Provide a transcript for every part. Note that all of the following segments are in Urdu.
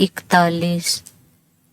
41।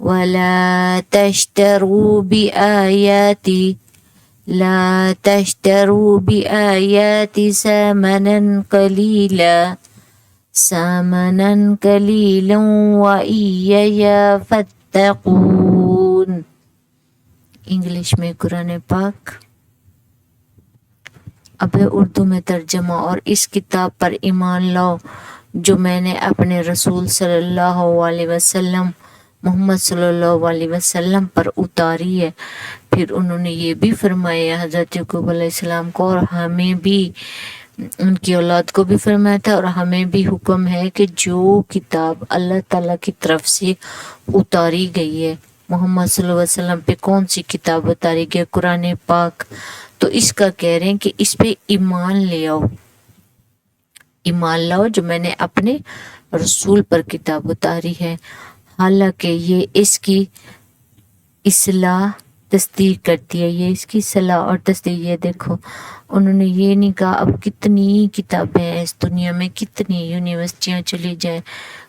ولا تشتروا بآياتي ثمنا قليلا وإياي فاتقون۔ انگلش میں قرآن پاک۔ اب اردو میں ترجمہ۔ اور اس کتاب پر ایمان لاؤ جو میں نے اپنے رسول صلی اللہ علیہ وسلم محمد صلی اللہ علیہ وسلم پر اتاری ہے۔ پھر انہوں نے یہ بھی فرمایا حضرت یعقوب علیہ السلام کو اور ہمیں بھی، ان کی اولاد کو بھی فرمایا تھا، اور ہمیں بھی حکم ہے کہ جو کتاب اللہ تعالیٰ کی طرف سے اتاری گئی ہے، محمد صلی اللہ علیہ وسلم پہ کون سی کتاب اتاری گئی؟ قرآن پاک۔ تو اس کا کہہ رہے ہیں کہ اس پہ ایمان لے آؤ، ایمان لاؤ جو میں نے اپنے رسول پر کتاب اتاری ہے، حالانکہ یہ اس کی اصلاح تصدیق کرتی ہے، یہ اس کی صلاح اور تصدیق۔ یہ دیکھو انہوں نے یہ نہیں کہا اب کتنی کتابیں ہیں اس دنیا میں، کتنی یونیورسٹیاں چلی جائیں،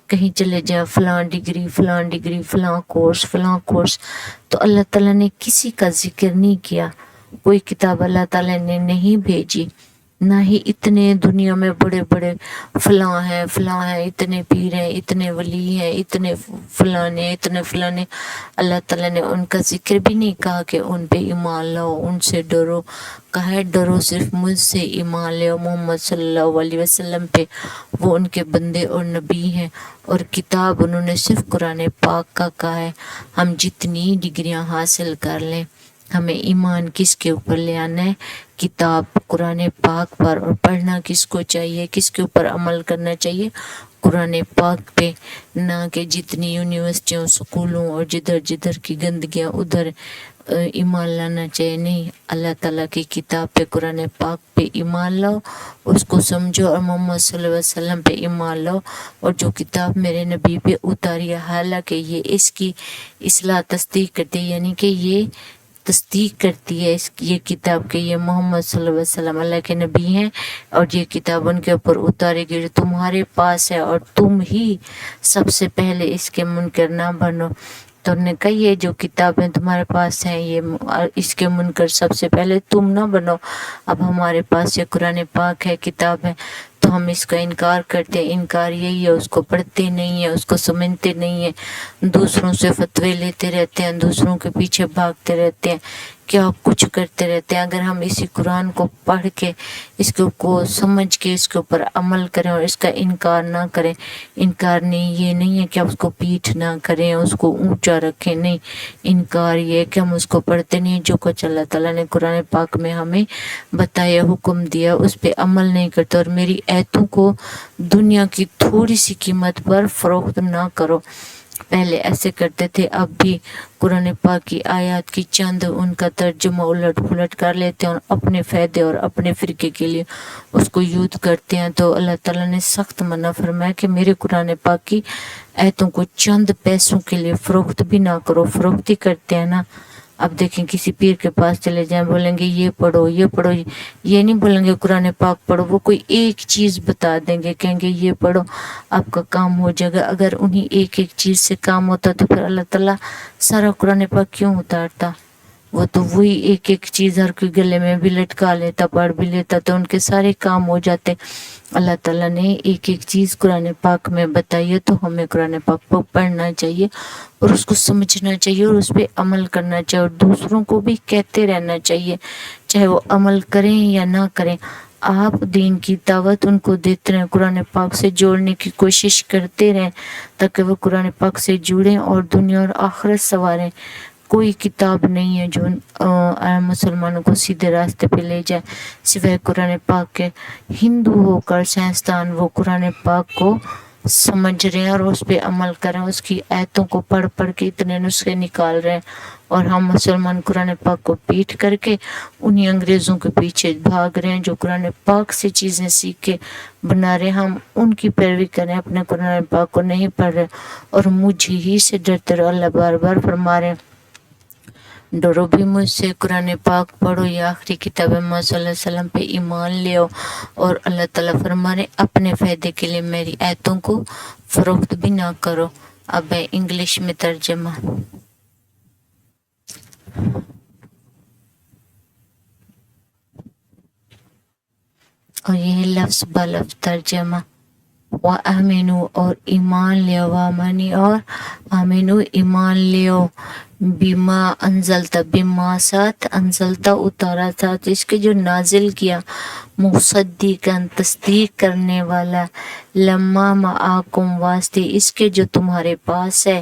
کہیں چلے جائیں، فلاں ڈگری فلاں کورس، تو اللہ تعالیٰ نے کسی کا ذکر نہیں کیا، کوئی کتاب اللہ تعالیٰ نے نہیں بھیجی، نہ ہی اتنے دنیا میں بڑے بڑے فلاں ہیں، اتنے پیر ہیں، اتنے ولی ہیں، اتنے فلانے، اللہ تعالیٰ نے ان کا ذکر بھی نہیں کہا کہ ان پہ ایمان لاؤ، ان سے ڈرو، کہا ہے ڈرو صرف مجھ سے، ایمان لے محمد صلی اللہ علیہ وسلم پہ، وہ ان کے بندے اور نبی ہیں، اور کتاب انہوں نے صرف قرآن پاک کا کہا ہے۔ ہم جتنی ڈگریاں حاصل کر لیں، ہمیں ایمان کس کے اوپر لے آنا ہے؟ کتاب قرآن پاک پر۔ اور پڑھنا کس کو چاہیے، کس کے اوپر عمل کرنا چاہیے؟ قرآن پاک پہ، نہ کہ جتنی یونیورسٹیوں، سکولوں اور جدھر کی گندگیاں ادھر ایمان لانا چاہیے۔ نہیں، اللہ تعالیٰ کی کتاب پہ، قرآن پاک پہ ایمان لاؤ، اس کو سمجھو، اور محمد صلی اللہ علیہ وسلم پہ ایمان لاؤ، اور جو کتاب میرے نبی پہ اتاری ہے، حالانکہ یہ اس کی اصلاح تصدیق کرتی ہے، یعنی کہ یہ تصدیق کرتی ہے یہ کتاب کہ یہ محمد صلی اللہ علیہ وسلم اللہ کے نبی ہیں، اور یہ کتاب ان کے اوپر اتاری گئی جو تمہارے پاس ہے، اور تم ہی سب سے پہلے اس کے منکر نہ بنو۔ تو انہوں نے کہا یہ جو کتابیں تمہارے پاس ہیں، یہ اس کے منکر سب سے پہلے تم نہ بنو۔ اب ہمارے پاس یہ قرآن پاک ہے، کتاب ہے، تو ہم اس کا انکار کرتے ہیں۔ انکار یہی ہے، اس کو پڑھتے نہیں ہیں، اس کو سمجھتے نہیں ہیں، دوسروں سے فتوے لیتے رہتے ہیں، دوسروں کے پیچھے بھاگتے رہتے ہیں، کیا کچھ کرتے رہتے ہیں۔ اگر ہم اسی قرآن کو پڑھ کے، اس کو سمجھ کے، اس کے اوپر عمل کریں اور اس کا انکار نہ کریں، انکار نہیں یہ نہیں ہے کہ ہم اس کو پیٹھ نہ کریں، اس کو اونچا رکھیں، نہیں، انکار یہ ہے کہ ہم اس کو پڑھتے نہیں، جو کچھ اللہ تعالیٰ نے قرآن پاک میں ہمیں بتایا، حکم دیا، اس پہ عمل نہیں کرتے، اور میری ایتوں کو دنیا کی تھوڑی سی قیمت پر فروخت نہ کرو۔ پہلے ایسے کرتے تھے، اب بھی قرآن پاک کی آیات کی چند ان کا ترجمہ الٹ پلٹ کر لیتے ہیں اور اپنے فائدے اور اپنے فرقے کے لیے اس کو یوز کرتے ہیں۔ تو اللہ تعالیٰ نے سخت منع فرمایا کہ میرے قرآن پاک کی آیتوں کو چند پیسوں کے لیے فروخت بھی نہ کرو۔ فروختی کرتے ہیں نا، اب دیکھیں کسی پیر کے پاس چلے جائیں، بولیں گے یہ پڑھو، یہ نہیں بولیں گے قرآن پاک پڑھو، وہ کوئی ایک چیز بتا دیں گے، کہیں گے یہ پڑھو آپ کا کام ہو جائے گا۔ اگر انہی ایک چیز سے کام ہوتا تو پھر اللہ تعالیٰ سارا قرآن پاک کیوں اتارتا؟ وہ تو وہی ایک چیز ہر کوئی گلے میں بھی لٹکا لیتا، پڑھ بھی لیتا، تو ان کے سارے کام ہو جاتے۔ اللہ تعالیٰ نے ایک چیز قرآن پاک میں بتائی ہے، تو ہمیں قرآن پاک کو پڑھنا چاہیے اور اس کو سمجھنا چاہیے اور اس پہ عمل کرنا چاہیے، اور دوسروں کو بھی کہتے رہنا چاہیے، چاہے وہ عمل کریں یا نہ کریں۔ آپ دین کی دعوت ان کو دیتے رہیں، قرآن پاک سے جوڑنے کی کوشش کرتے رہیں تاکہ وہ قرآن پاک سے جڑیں اور دنیا اور آخرت سنواریں۔ کوئی کتاب نہیں ہے جو مسلمانوں کو سیدھے راستے پہ لے جائے سوائے قرآن پاک کے۔ ہندو ہو کر سائنسدان وہ قرآن پاک کو سمجھ رہے ہیں اور اس پہ عمل کر رہے ہیں، اس کی آیتوں کو پڑھ پڑھ کے اتنے نسخے نکال رہے ہیں، اور ہم مسلمان قرآن پاک کو پیٹ کر کے انہی انگریزوں کے پیچھے بھاگ رہے ہیں جو قرآن پاک سے چیزیں سیکھ کے بنا رہے ہیں۔ ہم ان کی پیروی کریں، اپنے قرآن پاک کو نہیں پڑھ رہے، اور مجھ ہی سے ڈرتے رہو۔ اللہ بار بار فرما رہے ہیں ڈرو بھی مجھ سے، قرآن پاک پڑھو، یہ آخری کتاب محمد صلی اللہ علیہ وسلم پہ ایمان لے آؤ، اور اللہ تعالیٰ فرما رہے اپنے فائدے کے لیے میری آیتوں کو فروخت بھی نہ کرو۔ اب ہے انگلش میں ترجمہ۔ اور یہ لفظ بلفظ ترجمہ، وَآمِنُوا اور ایمان لیو، وَآمَنِي اور آمِنُوا ایمان لیو، بما انزلت بما ساتھ، انزلتا اتارا تھا اس کے جو نازل کیا، مصدقاً تصدیق کرنے والا، لما معاکم واسطے اس کے جو تمہارے پاس ہے،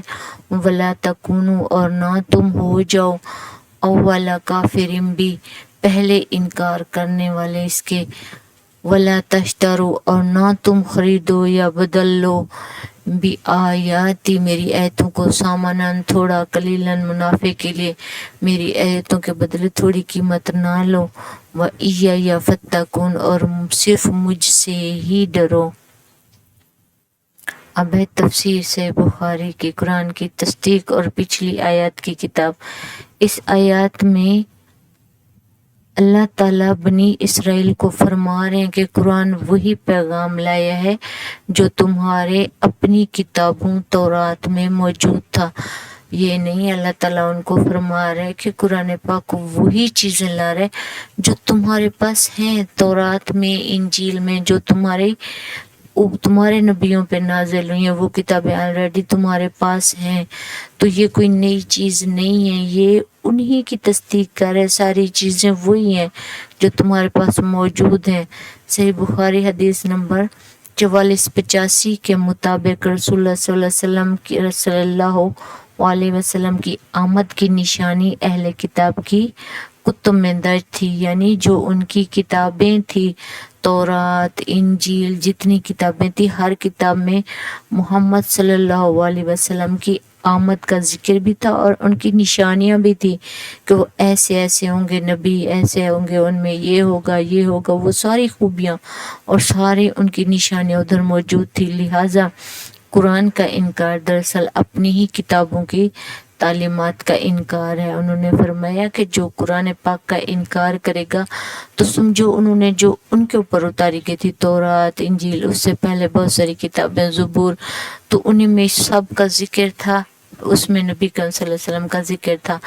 ولا تکونوا اور نہ تم ہو جاؤ، اولا کافرین بھی پہلے انکار کرنے والے اس کے، ولا تشترو اور نہ تم خریدو یا بدل لو، بھی آیاتی میری آیتوں کو، ساماناً تھوڑا، قلیلاً منافع کے لیے، میری آیتوں کے بدلے تھوڑی قیمت نہ لو، وَإِيَّیَّ فَاتَّقُونِ اور صرف مجھ سے ہی ڈرو۔ اب ہے تفسیر سے بخاری کی قرآن کی تصدیق اور پچھلی آیات کی کتاب۔ اس آیات میں اللہ تعالیٰ بنی اسرائیل کو فرما رہے ہیں کہ قرآن وہی پیغام لایا ہے جو تمہارے اپنی کتابوں تورات میں موجود تھا۔ یہ نہیں، اللہ تعالیٰ ان کو فرما رہے ہیں کہ قرآن پاک وہی چیزیں لا رہے جو تمہارے پاس ہیں تورات میں، انجیل میں، جو تمہارے نبیوں پہ نازل ہوئی ہیں، وہ کتابیں آلریڈی تمہارے پاس ہیں، تو یہ کوئی نئی چیز نہیں ہے، یہ انہی کی تصدیق کر ہے، ساری چیزیں وہی ہیں جو تمہارے پاس موجود ہیں۔ صحیح بخاری حدیث نمبر 4485 کے مطابق رسول اللہ صلی اللہ علیہ وسلم کی آمد کی نشانی اہل کتاب کی کتب میں درج تھی، یعنی جو ان کی کتابیں تھی، تورات، انجیل، جتنی کتابیں تھی، ہر کتاب میں محمد صلی اللہ علیہ وسلم کی آمد کا ذکر بھی تھا، اور ان کی نشانیاں بھی تھی کہ وہ ایسے ایسے ہوں گے نبی، ایسے ہوں گے، ان میں یہ ہوگا یہ ہوگا، وہ ساری خوبیاں اور ساری ان کی نشانیاں ادھر موجود تھی۔ لہٰذا قرآن کا انکار دراصل اپنی ہی کتابوں کی تعلیمات کا انکار ہے۔ انہوں نے فرمایا کہ جو قرآن پاک کا انکار کرے گا تو سمجھو انہوں نے جو ان کے اوپر اتاری گئی تھی تورات، انجیل، اس سے پہلے بہت ساری کتابیں، زبور، تو انہیں میں سب کا ذکر تھا، اس میں نبی کریم صلی اللہ علیہ وسلم کا ذکر تھا۔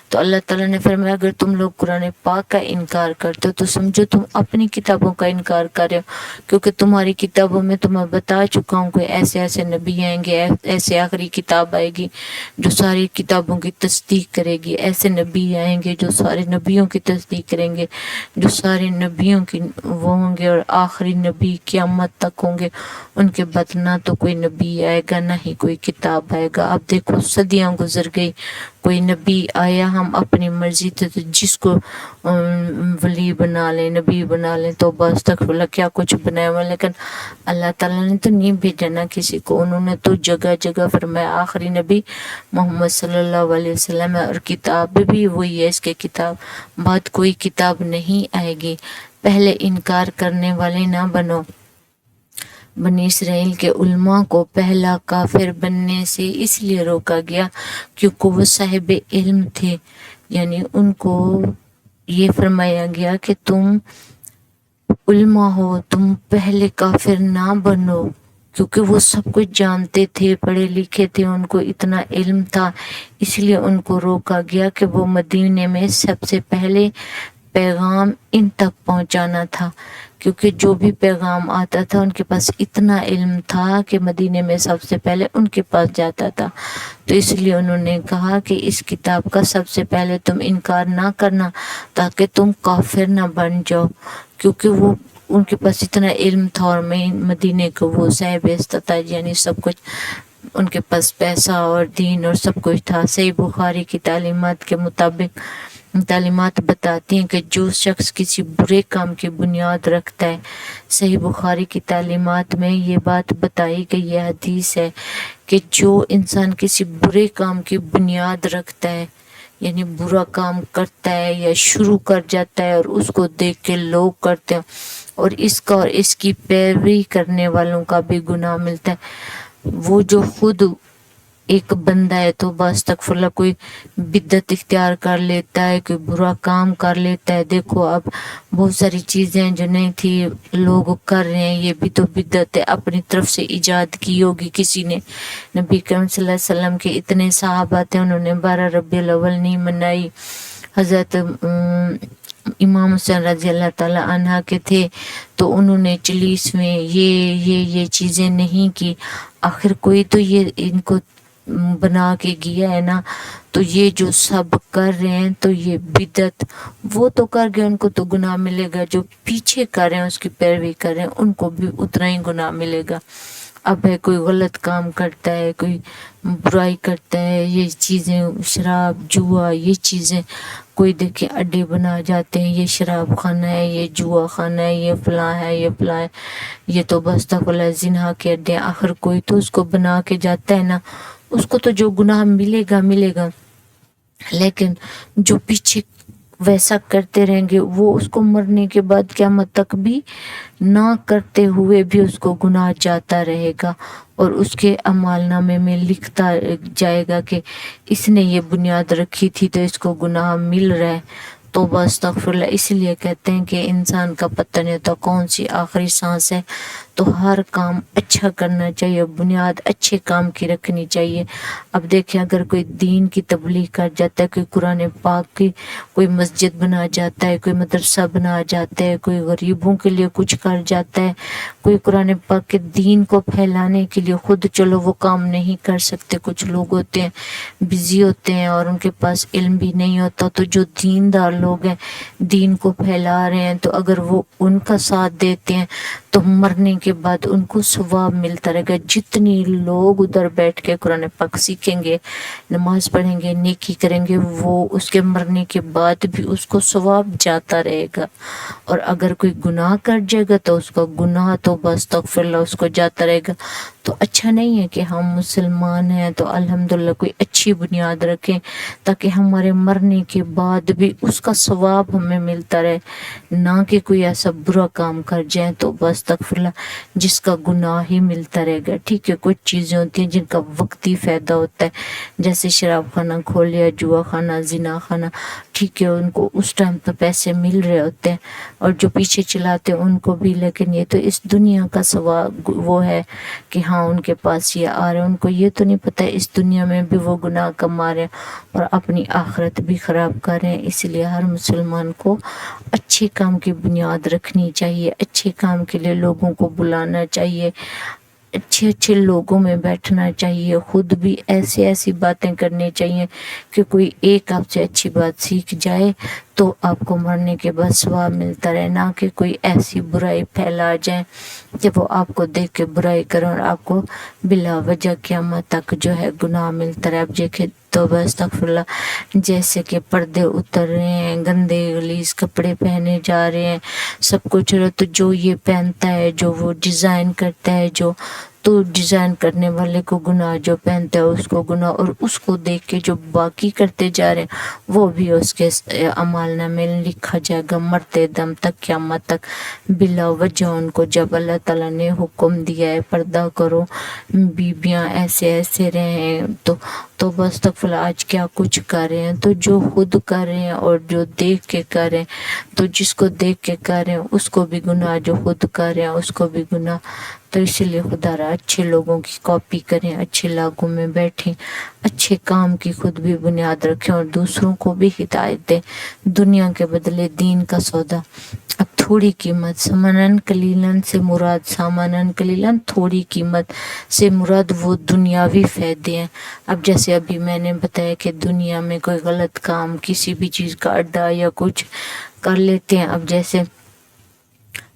تو اللہ تعالیٰ نے فرمایا اگر تم لوگ قرآن پاک کا انکار کرتے ہو تو سمجھو تم اپنی کتابوں کا انکار کر رہے ہو، کیونکہ تمہاری کتابوں میں تو میں بتا چکا ہوں کہ ایسے ایسے نبی آئیں گے، ایسے آخری کتاب آئے گی جو ساری کتابوں کی تصدیق کرے گی، ایسے نبی آئیں گے جو سارے نبیوں کی تصدیق کریں گے، جو سارے نبیوں کی وہ ہوں گے، اور آخری نبی قیامت تک ہوں گے، ان کے بعد نہ تو کوئی نبی آئے گا نہ ہی کوئی کتاب آئے گا۔ اب دیکھو صدیاں گزر گئی، کوئی نبی آیا، ہم اپنی مرضی سے تو جس کو ولی بنا لیں، نبی بنا لیں، تو بس تک کیا کچھ بنایا ہوا، لیکن اللہ تعالیٰ نے تو نہیں بھیجا نا کسی کو، انہوں نے تو جگہ جگہ فرمایا آخری نبی محمد صلی اللہ علیہ وسلم ہے، اور کتاب بھی وہی ہے، اس کے کتاب بعد کوئی کتاب نہیں آئے گی۔ پہلے انکار کرنے والے نہ بنو۔ بنی اسرائیل کے علماء کو پہلا کافر بننے سے اس لیے روکا گیا کیونکہ وہ صاحب علم تھے، یعنی ان کو یہ فرمایا گیا کہ تم علماء ہو، تم پہلے کافر نہ بنو، کیونکہ وہ سب کچھ جانتے تھے، پڑھے لکھے تھے، ان کو اتنا علم تھا، اس لیے ان کو روکا گیا کہ وہ مدینے میں سب سے پہلے پیغام ان تک پہنچانا تھا، کیونکہ جو بھی پیغام آتا تھا ان کے پاس اتنا علم تھا کہ مدینے میں سب سے پہلے ان کے پاس جاتا تھا۔ تو اس لیے انہوں نے کہا کہ اس کتاب کا سب سے پہلے تم انکار نہ کرنا تاکہ تم کافر نہ بن جاؤ، کیونکہ وہ ان کے پاس اتنا علم تھا، اور میں مدینے کو وہ صاحب استطاعت، یعنی سب کچھ ان کے پاس پیسہ اور دین اور سب کچھ تھا۔ صحیح بخاری کی تعلیمات کے مطابق تعلیمات بتاتی ہیں کہ جو شخص کسی برے کام کی بنیاد رکھتا ہے، صحیح بخاری کی تعلیمات میں یہ بات بتائی گئی، یہ حدیث ہے کہ جو انسان کسی برے کام کی بنیاد رکھتا ہے، یعنی برا کام کرتا ہے یا شروع کر جاتا ہے اور اس کو دیکھ کے لوگ کرتے ہیں اور اس کا اور اس کی پیروی کرنے والوں کا بھی گناہ ملتا ہے، وہ جو خود ایک بندہ ہے تو استغفر اللہ کوئی بدعت اختیار کر لیتا ہے، کوئی برا کام کر لیتا ہے، دیکھو اب بہت ساری چیزیں جو نہیں تھی لوگ کر رہے ہیں، یہ بھی تو بدعت ہے، اپنی طرف سے ایجاد کی ہوگی کسی نے۔ نبی کریم صلی اللہ علیہ وسلم کے اتنے صحابہ تھے، انہوں نے 12 ربیع الاول نہیں منائی، حضرت امام حسین رضی اللہ تعالی عنہ کے تھے تو انہوں نے چلیس میں یہ چیزیں نہیں کی، آخر کوئی تو یہ ان کو بنا کے گیا ہے نا، تو یہ جو سب کر رہے ہیں تو یہ بدعت، وہ تو کر گئے ان کو تو گناہ ملے گا، جو پیچھے کر رہے ہیں اس کی پیروی کر رہے ہیں ان کو بھی اتنا ہی گناہ ملے گا۔ اب ہے کوئی غلط کام کرتا ہے، کوئی برائی کرتا ہے، یہ چیزیں شراب جوا یہ چیزیں کوئی دیکھے اڈے بنا جاتے ہیں، یہ شراب خانہ ہے، یہ جوا خانہ ہے، یہ فلاں ہے، یہ فلاں ہے، یہ تو بس تک زنا کے اڈے ہیں، آخر کوئی تو اس کو بنا کے جاتا ہے نا، اس کو تو جو گناہ ملے گا ملے گا، لیکن جو پیچھے ویسا کرتے رہیں گے وہ اس کو مرنے کے بعد قیامت تک بھی نہ کرتے ہوئے بھی اس کو گناہ جاتا رہے گا اور اس کے اعمال نامے میں لکھتا جائے گا کہ اس نے یہ بنیاد رکھی تھی تو اس کو گناہ مل رہا ہے۔ توبہ استغفر اللہ، اس لیے کہتے ہیں کہ انسان کا پتہ نہیں ہوتا کون سی آخری سانس ہے، تو ہر کام اچھا کرنا چاہیے، بنیاد اچھے کام کی رکھنی چاہیے۔ اب دیکھیں اگر کوئی دین کی تبلیغ کر جاتا ہے، کوئی قرآن پاک کی کوئی مسجد بنا جاتا ہے، کوئی مدرسہ بنا جاتا ہے، کوئی غریبوں کے لیے کچھ کر جاتا ہے، کوئی قرآن پاک کے دین کو پھیلانے کے لیے خود چلو وہ کام نہیں کر سکتے، کچھ لوگ ہوتے ہیں بزی ہوتے ہیں اور ان کے پاس علم بھی نہیں ہوتا، تو جو دیندار لوگ ہیں دین کو پھیلا رہے ہیں تو اگر وہ ان کا ساتھ دیتے ہیں تو مرنے کے بعد ان کو ثواب ملتا رہے گا۔ جتنی لوگ ادھر بیٹھ کے قرآن پاک سیکھیں گے، نماز پڑھیں گے، نیکی کریں گے، وہ اس کے مرنے کے بعد بھی اس کو ثواب جاتا رہے گا، اور اگر کوئی گناہ کر جائے گا تو اس کا گناہ تو بس استغفر اللہ اس کو جاتا رہے گا۔ تو اچھا نہیں ہے کہ ہم مسلمان ہیں تو الحمدللہ کوئی اچھی بنیاد رکھیں تاکہ ہمارے مرنے کے بعد بھی اس کا ثواب ہمیں ملتا رہے، نہ کہ کوئی ایسا برا کام کر جائے تو بس استغفر اللہ جس کا گناہ ہی ملتا رہے گا۔ ٹھیک ہے، کچھ چیزیں ہوتی ہیں جن کا وقتی فائدہ ہوتا ہے، جیسے شراب خانہ کھول لیا، جوا خانہ، زنا خانہ، ٹھیک ہے ان کو اس ٹائم پہ پیسے مل رہے ہوتے ہیں اور جو پیچھے چلاتے ہیں ان کو بھی، لیکن یہ تو اس دنیا کا ثواب وہ ہے کہ ہاں ان کے پاس یہ آ رہے ہیں، ان کو یہ تو نہیں پتہ اس دنیا میں بھی وہ گناہ کما رہے ہیں اور اپنی آخرت بھی خراب کر رہے ہیں۔ اس لیے ہر مسلمان کو اچھے کام کی بنیاد رکھنی چاہیے، اچھے کام کے لیے لوگوں کو بلانا چاہیے، اچھے اچھے لوگوں میں بیٹھنا چاہیے، خود بھی ایسی باتیں کرنی چاہیے کہ کوئی ایک آپ سے اچھی بات سیکھ جائے تو آپ کو مرنے کے بعد ثواب ملتا رہے، نہ کہ کوئی ایسی برائی پھیلا جائے کہ وہ آپ کو دیکھ کے برائی کریں اور آپ کو بلا وجہ قیامت تک جو ہے گناہ ملتا رہے۔ اب دیکھیں توبہ استغفر اللہ، جیسے کہ پردے اتر رہے ہیں، گندے غلیظ کپڑے پہنے جا رہے ہیں، سب کچھ، تو جو یہ پہنتا ہے، جو وہ ڈیزائن کرتا ہے، جو تو ڈیزائن کرنے والے کو گناہ، جو پہنتا ہے اس کو گناہ، اور اس کو دیکھ کے جو باقی کرتے جا رہے ہیں وہ بھی اس کے اعمال نامے میں لکھا جائے گا مرتے دم تک، قیامت تک، بلا وجہ ان کو جب اللہ تعالیٰ نے حکم دیا ہے پردہ کرو، بیویاں ایسے رہیں، تو بس تک فی الحال آج کیا کچھ کر رہے ہیں، تو جو خود کر رہے ہیں اور جو دیکھ کے کر رہے ہیں، تو جس کو دیکھ کے کر رہے ہیں اس کو بھی گناہ، جو خود کر رہے ہیں اس کو بھی گناہ۔ تو اسی لیے خدا را اچھے لوگوں کی کاپی کریں، اچھے لاگوں میں بیٹھیں، اچھے کام کی خود بھی بنیاد رکھیں اور دوسروں کو بھی ہدایت دیں۔ دنیا کے بدلے دین کا سودا۔ اب تھوڑی قیمت، سمنن قلیلن سے مراد، سامانن قلیلن تھوڑی قیمت سے مراد وہ دنیاوی فائدے ہیں۔ اب جیسے ابھی میں نے بتایا کہ دنیا میں کوئی غلط کام، کسی بھی چیز کا اڈا یا کچھ کر لیتے ہیں، اب جیسے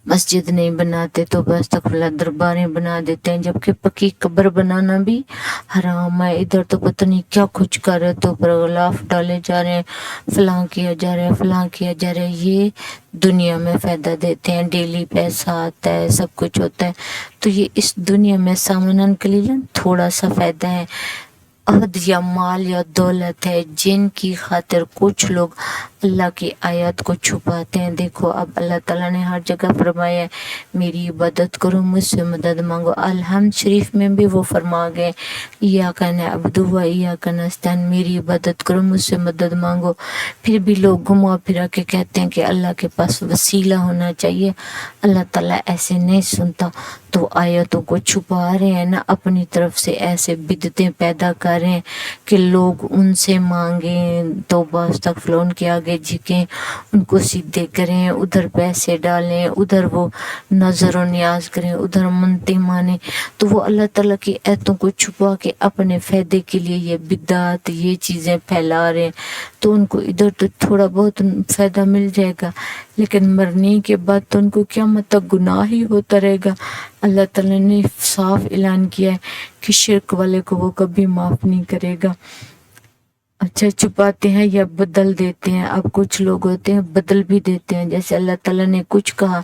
مسجد نہیں بناتے تو بس تکفلا درباریں بنا دیتے ہیں، جبکہ پکی قبر بنانا بھی حرام ہے۔ ادھر تو پتہ نہیں کیا کچھ کر رہے، تو پر غلاف ڈالے جا رہے ہیں، فلاں کیا جا رہا ہے، فلاں کیا جا رہا ہے۔ یہ دنیا میں فائدہ دیتے ہیں، ڈیلی پیسہ آتا ہے، سب کچھ ہوتا ہے، تو یہ اس دنیا میں سامانن کے لیے تھوڑا سا فائدہ ہے۔ عہد یا مال یا دولت ہے جن کی خاطر کچھ لوگ اللہ کی آیات کو چھپاتے ہیں۔ دیکھو اب اللہ تعالیٰ نے ہر جگہ فرمایا ہے میری عبادت کرو، مجھ سے مدد مانگو۔ الحمد شریف میں بھی وہ فرما گئے ایاک نعبد و ایاک نستعین، میری عبادت کرو، مجھ سے مدد مانگو۔ پھر بھی لوگ گھما پھرا کے کہتے ہیں کہ اللہ کے پاس وسیلہ ہونا چاہیے، اللہ تعالیٰ ایسے نہیں سنتا، تو آیتوں کو چھپا رہے ہیں نا، اپنی طرف سے ایسے بدعتیں پیدا کر رہے ہیں کہ لوگ ان سے مانگیں، توبہ استغفر ان کے آگے جھکیں، ان کو سیدھے کریں، ادھر پیسے ڈالیں، ادھر وہ نظر و نیاز کریں، ادھر منتیں مانیں، تو وہ اللہ تعالیٰ کی آیتوں کو چھپا کے اپنے فائدے کے لیے یہ بدعت یہ چیزیں پھیلا رہے ہیں۔ تو ان کو ادھر تو تھوڑا بہت فائدہ مل جائے گا، لیکن مرنے کے بعد تو ان کو قیامت تک گناہ ہی ہوتا رہے گا۔ اللہ تعالیٰ نے صاف اعلان کیا ہے کہ شرک والے کو وہ کبھی معاف نہیں کرے گا۔ اچھا چھپاتے ہیں یا بدل دیتے ہیں؟ اب کچھ لوگ ہوتے ہیں بدل بھی دیتے ہیں، جیسے اللہ تعالیٰ نے کچھ کہا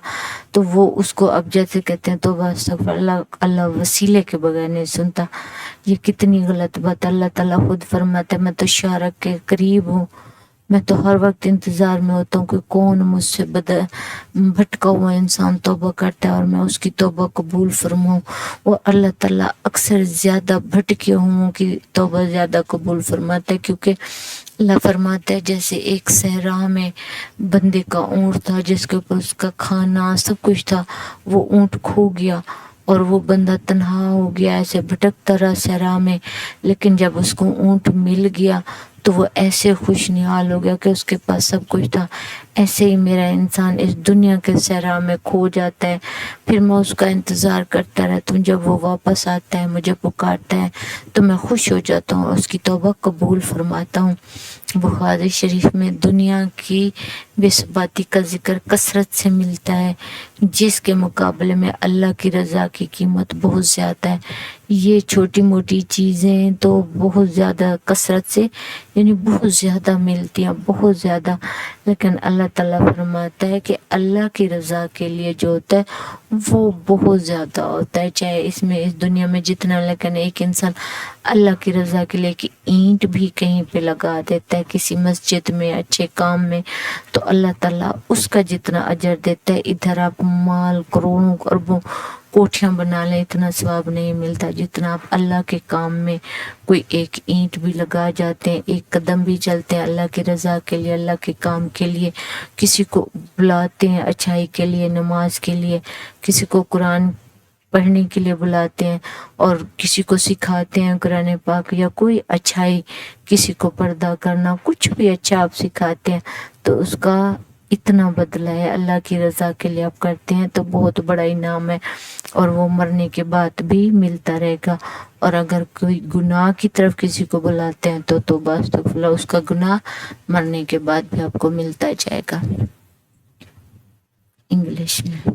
تو وہ اس کو اب جیسے کہتے ہیں تو بس اللہ وسیلے کے بغیر نہیں سنتا۔ یہ کتنی غلط بات۔ اللہ تعالیٰ خود فرماتا ہے میں تو شارک کے قریب ہوں، میں تو ہر وقت انتظار میں ہوتا ہوں کہ کون مجھ سے بھٹکا ہوا انسان توبہ کرتا ہے اور میں اس کی توبہ قبول فرماؤں۔ اور اللہ تعالیٰ اکثر زیادہ بھٹکے ہوں کی توبہ زیادہ قبول فرماتا ہے، کیونکہ اللہ فرماتا ہے جیسے ایک صحرا میں بندے کا اونٹ تھا جس کے اوپر اس کا کھانا سب کچھ تھا، وہ اونٹ کھو گیا اور وہ بندہ تنہا ہو گیا، ایسے بھٹکتا رہا صحرا میں، لیکن جب اس کو اونٹ مل گیا تو وہ ایسے خوش نحال ہو گیا کہ اس کے پاس سب کچھ تھا۔ ایسے ہی میرا انسان اس دنیا کے صحرا میں کھو جاتا ہے، پھر میں اس کا انتظار کرتا رہتا ہوں، جب وہ واپس آتا ہے مجھے پکارتا ہے تو میں خوش ہو جاتا ہوں، اس کی توبہ قبول فرماتا ہوں۔ بخاری شریف میں دنیا کی بے ثباتی کا ذکر کثرت سے ملتا ہے، جس کے مقابلے میں اللہ کی رضا کی قیمت بہت زیادہ ہے۔ یہ چھوٹی موٹی چیزیں تو بہت زیادہ کثرت سے یعنی بہت زیادہ ملتی ہیں، بہت زیادہ، لیکن اللہ تعالیٰ فرماتا ہے کہ اللہ کی رضا کے لیے جو ہوتا ہے وہ بہت زیادہ ہوتا ہے، چاہے اس میں اس دنیا میں جتنا، لیکن ایک انسان اللہ کی رضا کے لیے کہ اینٹ بھی کہیں پہ لگا دیتا ہے کسی مسجد میں اچھے کام میں، تو اللہ تعالیٰ اس کا جتنا اجر دیتا ہے، ادھر آپ مال کروڑوں اربوں کوٹھیاں بنا لیں اتنا ثواب نہیں ملتا جتنا آپ اللہ کے کام میں کوئی ایک اینٹ بھی لگا جاتے ہیں، ایک قدم بھی چلتے ہیں اللہ کی رضا کے لیے، اللہ کے کام کے لیے، کسی کو بلاتے ہیں اچھائی کے لیے، نماز کے لیے، کسی کو قرآن پڑھنے کے لیے بلاتے ہیں اور کسی کو سکھاتے ہیں قرآن پاک یا کوئی اچھائی، کسی کو پردہ کرنا، کچھ بھی اچھا آپ سکھاتے ہیں تو اس کا اتنا بدلہ ہے، اللہ کی رضا کے لیے آپ کرتے ہیں تو بہت بڑا انعام ہے، اور وہ مرنے کے بعد بھی ملتا رہے گا۔ اور اگر کوئی گناہ کی طرف کسی کو بلاتے ہیں تو توبہ استغفر اللہ، اس کا گناہ مرنے کے بعد بھی آپ کو ملتا جائے گا۔ انگلش میں